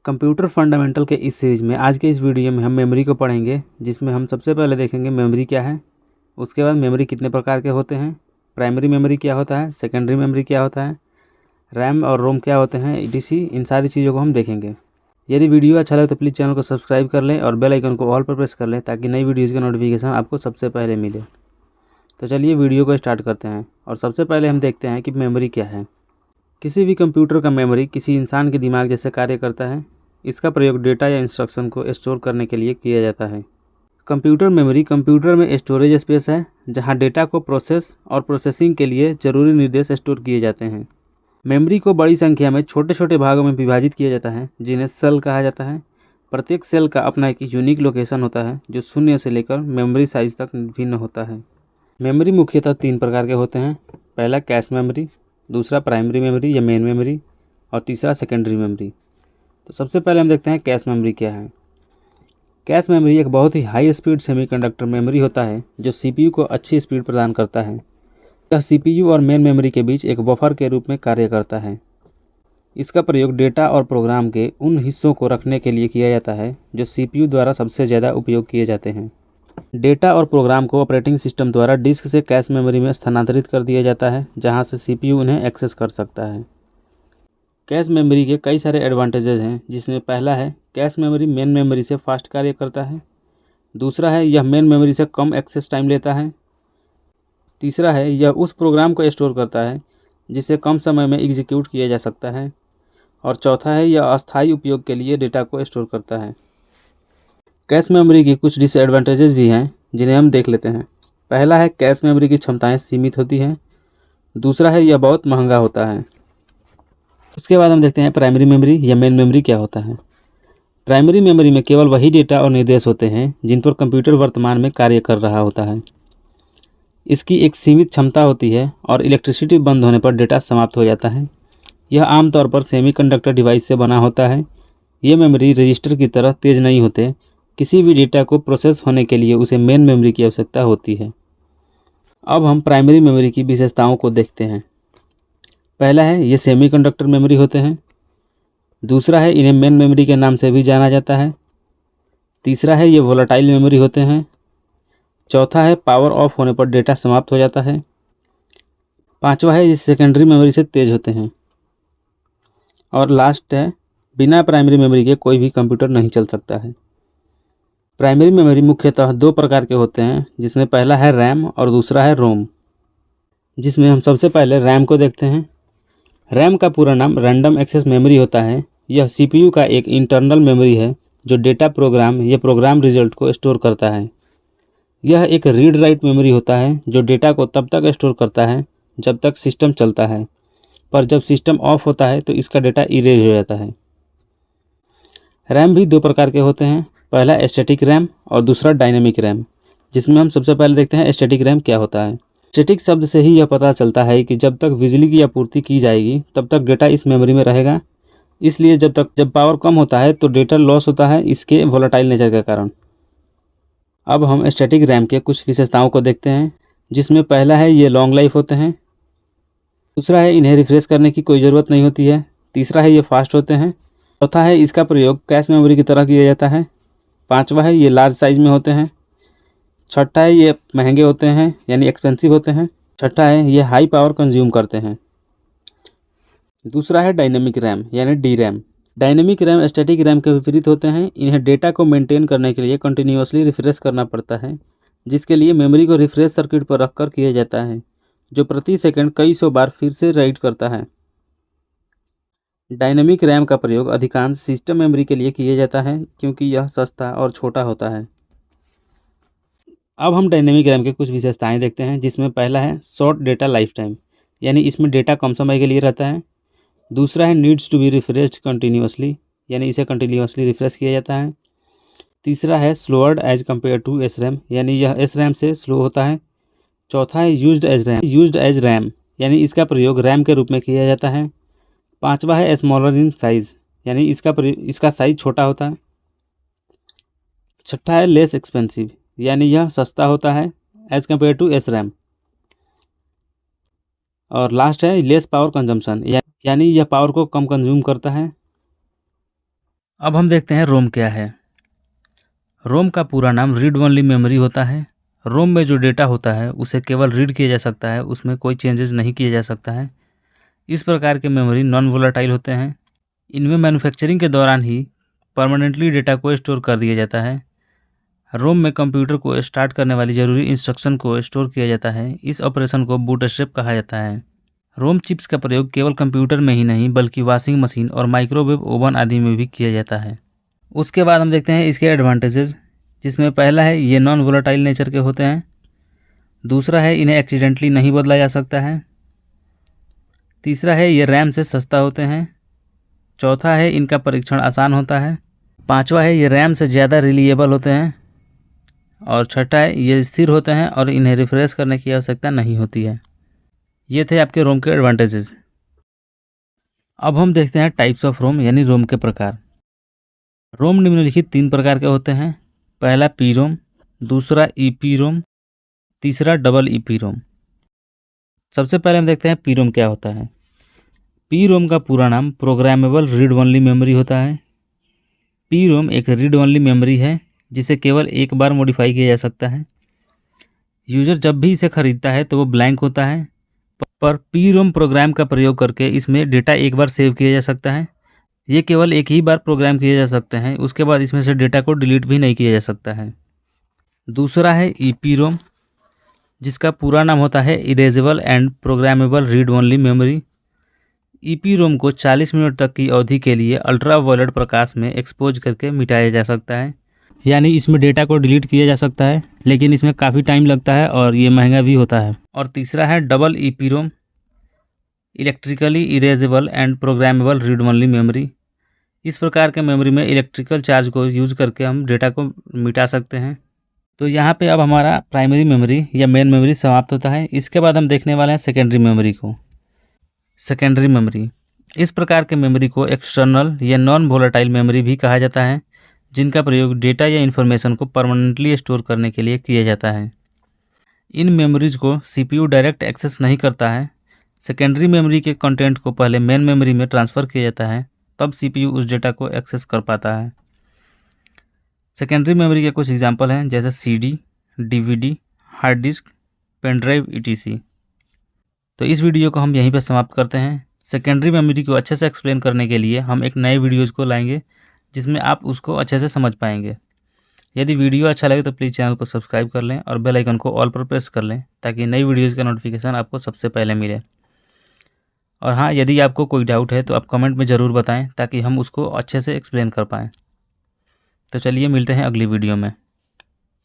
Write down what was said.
Computer fundamental के इस series में आज के इस वीडियो में हम मेमोरी को पढ़ेंगे, जिसमें हम सबसे पहले देखेंगे मेमोरी क्या है। उसके बाद मेमोरी कितने प्रकार के होते हैं, प्राइमरी मेमोरी क्या होता है, सेकेंडरी मेमोरी क्या होता है, रैम और रोम क्या होते हैं, ईटीसी। इन सारी चीज़ों को हम देखेंगे। यदि वीडियो अच्छा लगे तो प्लीज़ चैनल को सब्सक्राइब कर लें और बेल आइकन को ऑल पर प्रेस कर लें, ताकि नई वीडियोज़ का नोटिफिकेशन आपको सबसे पहले मिले। तो चलिए वीडियो को स्टार्ट करते हैं और सबसे पहले हम देखते हैं कि मेमोरी क्या है। किसी भी कंप्यूटर का मेमोरी किसी इंसान के दिमाग जैसे कार्य करता है। इसका प्रयोग डेटा या इंस्ट्रक्शन को स्टोर करने के लिए किया जाता है। कंप्यूटर मेमोरी कंप्यूटर में स्टोरेज स्पेस है, जहां डेटा को प्रोसेस और प्रोसेसिंग के लिए ज़रूरी निर्देश स्टोर किए जाते हैं। मेमोरी को बड़ी संख्या में छोटे छोटे भागों में विभाजित किया जाता है, जिन्हें सेल कहा जाता है। प्रत्येक सेल का अपना एक यूनिक लोकेशन होता है, जो 0 से लेकर मेमोरी साइज तक भिन्न होता है। मेमोरी मुख्यतः 3 प्रकार के होते हैं। पहला कैश मेमोरी, दूसरा प्राइमरी मेमोरी या मेन मेमोरी, और तीसरा सेकेंडरी मेमोरी। तो सबसे पहले हम देखते हैं कैश मेमोरी क्या है। कैश मेमोरी एक बहुत ही हाई स्पीड सेमीकंडक्टर मेमोरी होता है, जो सीपीयू को अच्छी स्पीड प्रदान करता है। यह सीपीयू और मेन मेमोरी के बीच एक बफर के रूप में कार्य करता है। इसका प्रयोग डेटा और प्रोग्राम के उन हिस्सों को रखने के लिए किया जाता है जो सीपीयू द्वारा सबसे ज़्यादा उपयोग किए जाते हैं। डेटा और प्रोग्राम को ऑपरेटिंग सिस्टम द्वारा डिस्क से कैश मेमोरी में स्थानांतरित कर दिया जाता है, जहां से सीपीयू उन्हें एक्सेस कर सकता है। कैश मेमोरी के कई सारे एडवांटेजेस हैं, जिसमें पहला है कैश मेमोरी मेन मेमोरी से फास्ट कार्य करता है। दूसरा है यह मेन मेमोरी से कम एक्सेस टाइम लेता है। तीसरा है यह उस प्रोग्राम को स्टोर करता है जिसे कम समय में एग्जीक्यूट किया जा सकता है। और चौथा है यह अस्थायी उपयोग के लिए डेटा को स्टोर करता है। कैश मेमोरी की कुछ डिसएडवांटेजेस भी हैं, जिन्हें हम देख लेते हैं। पहला है कैश मेमोरी की क्षमताएँ सीमित होती हैं। दूसरा है यह बहुत महंगा होता है। उसके बाद हम देखते हैं प्राइमरी मेमोरी या मेन मेमोरी क्या होता है। प्राइमरी मेमोरी में केवल वही डेटा और निर्देश होते हैं जिन पर कंप्यूटर वर्तमान में कार्य कर रहा होता है। इसकी एक सीमित क्षमता होती है और इलेक्ट्रिसिटी बंद होने पर डेटा समाप्त हो जाता है। यह आमतौर पर सेमीकंडक्टर डिवाइस से बना होता है। ये मेमोरी रजिस्टर की तरह तेज नहीं होते। किसी भी डेटा को प्रोसेस होने के लिए उसे मेन मेमोरी की आवश्यकता होती है। अब हम प्राइमरी मेमोरी की विशेषताओं को देखते हैं। पहला है ये सेमीकंडक्टर मेमोरी होते हैं। दूसरा है इन्हें मेन मेमोरी के नाम से भी जाना जाता है। तीसरा है ये वोलेटाइल मेमोरी होते हैं। चौथा है पावर ऑफ होने पर डेटा समाप्त हो जाता है। पांचवा है ये सेकेंडरी मेमोरी से तेज होते हैं। और लास्ट है बिना प्राइमरी मेमोरी के कोई भी कंप्यूटर नहीं चल सकता है। प्राइमरी मेमोरी मुख्यतः 2 प्रकार के होते हैं, जिसमें पहला है रैम और दूसरा है रोम। जिसमें हम सबसे पहले रैम को देखते हैं। रैम का पूरा नाम रैंडम एक्सेस मेमोरी होता है। यह सीपीयू का एक इंटरनल मेमोरी है, जो डेटा प्रोग्राम या प्रोग्राम रिजल्ट को स्टोर करता है। यह एक रीड राइट मेमोरी होता है, जो डेटा को तब तक स्टोर करता है जब तक सिस्टम चलता है, पर जब सिस्टम ऑफ होता है तो इसका डेटा इरेज हो जाता है। रैम भी 2 प्रकार के होते हैं। पहला स्टैटिक रैम और दूसरा डायनेमिक रैम। जिसमें हम सबसे पहले देखते हैं स्टैटिक रैम क्या होता है। स्टैटिक शब्द से ही यह पता चलता है कि जब तक बिजली की आपूर्ति की जाएगी तब तक डेटा इस मेमोरी में रहेगा। इसलिए जब पावर कम होता है तो डेटा लॉस होता है, इसके वोलेटाइल नेचर के कारण। अब हम स्टैटिक रैम के कुछ विशेषताओं को देखते हैं, जिसमें पहला है ये लॉन्ग लाइफ होते हैं। दूसरा है इन्हें रिफ्रेश करने की कोई ज़रूरत नहीं होती है। तीसरा है ये फास्ट होते हैं। चौथा है इसका प्रयोग कैश मेमोरी की तरह किया जाता है। पाँचवा है ये लार्ज साइज में होते हैं। छठा है ये महंगे होते हैं, यानी एक्सपेंसिव होते हैं। छठा है ये हाई पावर कंज्यूम करते हैं। दूसरा है डायनेमिक रैम यानी D RAM. Dynamic RAM static RAM के विपरीत होते हैं। इन्हें डेटा को मेंटेन करने के लिए कंटिन्यूअसली रिफ्रेश करना पड़ता है, जिसके लिए मेमोरी को रिफ्रेश सर्किट पर रखकर किया जाता है, जो प्रति सेकंड कई सौ बार फिर से राइट करता है। डायनेमिक रैम का प्रयोग अधिकांश सिस्टम मेमोरी के लिए किया जाता है, क्योंकि यह सस्ता और छोटा होता है। अब हम डायनेमिक रैम के कुछ विशेषताएं देखते हैं, जिसमें पहला है शॉर्ट डेटा लाइफ टाइम, यानी इसमें डेटा कम समय के लिए रहता है। दूसरा है needs to be refreshed continuously, यानी इसे कंटिन्यूअसली रिफ्रेश किया जाता है। तीसरा है slower as compare to S RAM, यानी यह एस रैम से स्लो होता है। चौथा है यूज्ड एज रैम, यानी इसका प्रयोग रैम के रूप में किया जाता है। पाँचवा है स्मॉलर इन साइज, यानी इसका साइज छोटा होता है। छठा है लेस एक्सपेंसिव, यानी यह सस्ता होता है as compare to S RAM. और लास्ट है लेस पावर कंजम्पशन, यानी यह पावर को कम कंज्यूम करता है। अब हम देखते हैं रोम क्या है। रोम का पूरा नाम रीड ओनली मेमोरी होता है। रोम में जो डेटा होता है उसे केवल रीड किया जा सकता है, उसमें कोई चेंजेस नहीं किया जा सकता है। इस प्रकार के मेमोरी नॉन वोलेटाइल होते हैं। इनमें मैन्युफैक्चरिंग के दौरान ही परमानेंटली डेटा को स्टोर कर दिया जाता है। रोम में कंप्यूटर को स्टार्ट करने वाली ज़रूरी इंस्ट्रक्शन को स्टोर किया जाता है। इस ऑपरेशन को बूटस्ट्रैप कहा जाता है। रोम चिप्स का प्रयोग केवल कंप्यूटर में ही नहीं बल्कि वॉशिंग मशीन और माइक्रोवेव ओवन आदि में भी किया जाता है। उसके बाद हम देखते हैं इसके एडवांटेजेस, जिसमें पहला है ये नॉन वोलेटाइल नेचर के होते हैं। दूसरा है इन्हें एक्सीडेंटली नहीं बदला जा सकता है। तीसरा है ये रैम से सस्ता होते हैं। चौथा है इनका परीक्षण आसान होता है। पांचवा है ये रैम से ज़्यादा रिलायबल होते हैं। और छठा है ये स्थिर होते हैं और इन्हें रिफ्रेश करने की आवश्यकता नहीं होती है। ये थे आपके रोम के एडवांटेजेस। अब हम देखते हैं टाइप्स ऑफ रोम यानी रोम के प्रकार। रोम निम्नलिखित 3 प्रकार के होते हैं। पहला पी रोम, दूसरा ईपी रोम, तीसरा डबल ईपी रोम। सबसे पहले हम देखते हैं पी रोम क्या होता है। पी रोम का पूरा नाम प्रोग्रामेबल रीड ओनली मेमोरी होता है। पी रोम एक रीड ओनली मेमोरी है जिसे केवल एक बार मॉडिफाई किया जा सकता है। यूजर जब भी इसे खरीदता है तो वो ब्लैंक होता है, पर पी रोम प्रोग्राम का प्रयोग करके इसमें डेटा एक बार सेव किया जा सकता है। ये केवल एक ही बार प्रोग्राम किए जा सकते हैं, उसके बाद इसमें से डेटा को डिलीट भी नहीं किया जा सकता है। दूसरा है ईपी रोम, जिसका पूरा नाम होता है erasable and programmable read only memory. EP ROM को 40 मिनट तक की अवधि के लिए अल्ट्रा वायलेट प्रकाश में एक्सपोज करके मिटाया जा सकता है। यानी इसमें डेटा को डिलीट किया जा सकता है, लेकिन इसमें काफ़ी टाइम लगता है और ये महंगा भी होता है। और तीसरा है double EP ROM, electrically erasable and programmable read only memory. इस प्रकार के मेमोरी में इलेक्ट्रिकल चार्ज को यूज़ करके हम डेटा को मिटा सकते हैं। तो यहाँ पे अब हमारा प्राइमरी मेमोरी या मेन मेमोरी समाप्त होता है। इसके बाद हम देखने वाले हैं सेकेंडरी मेमोरी को। सेकेंडरी मेमोरी, इस प्रकार के मेमोरी को एक्सटर्नल या नॉन वोलेटाइल मेमोरी भी कहा जाता है, जिनका प्रयोग डेटा या इन्फॉर्मेशन को परमानेंटली स्टोर करने के लिए किया जाता है। इन मेमोरीज को सीपीयू डायरेक्ट एक्सेस नहीं करता है। सेकेंडरी मेमोरी के कंटेंट को पहले मेन मेमोरी में ट्रांसफ़र किया जाता है, तब सीपीयू उस डेटा को एक्सेस कर पाता है। सेकेंडरी मेमोरी के कुछ एग्जांपल हैं, जैसे CD, DVD, hard disk, pen drive etc. तो इस वीडियो को हम यहीं पर समाप्त करते हैं। सेकेंडरी मेमोरी को अच्छे से एक्सप्लेन करने के लिए हम एक नए वीडियोज़ को लाएंगे, जिसमें आप उसको अच्छे से समझ पाएंगे। यदि वीडियो अच्छा लगे तो प्लीज़ चैनल को सब्सक्राइब कर लें और बेल आइकन को ऑल पर प्रेस कर लें, ताकि नई वीडियोज़ का नोटिफिकेशन आपको सबसे पहले मिले। और हाँ, यदि आपको कोई डाउट है तो आप कमेंट में ज़रूर बताएं, ताकि हम उसको अच्छे से एक्सप्लेन कर पाएँ। तो चलिए मिलते हैं अगली वीडियो में।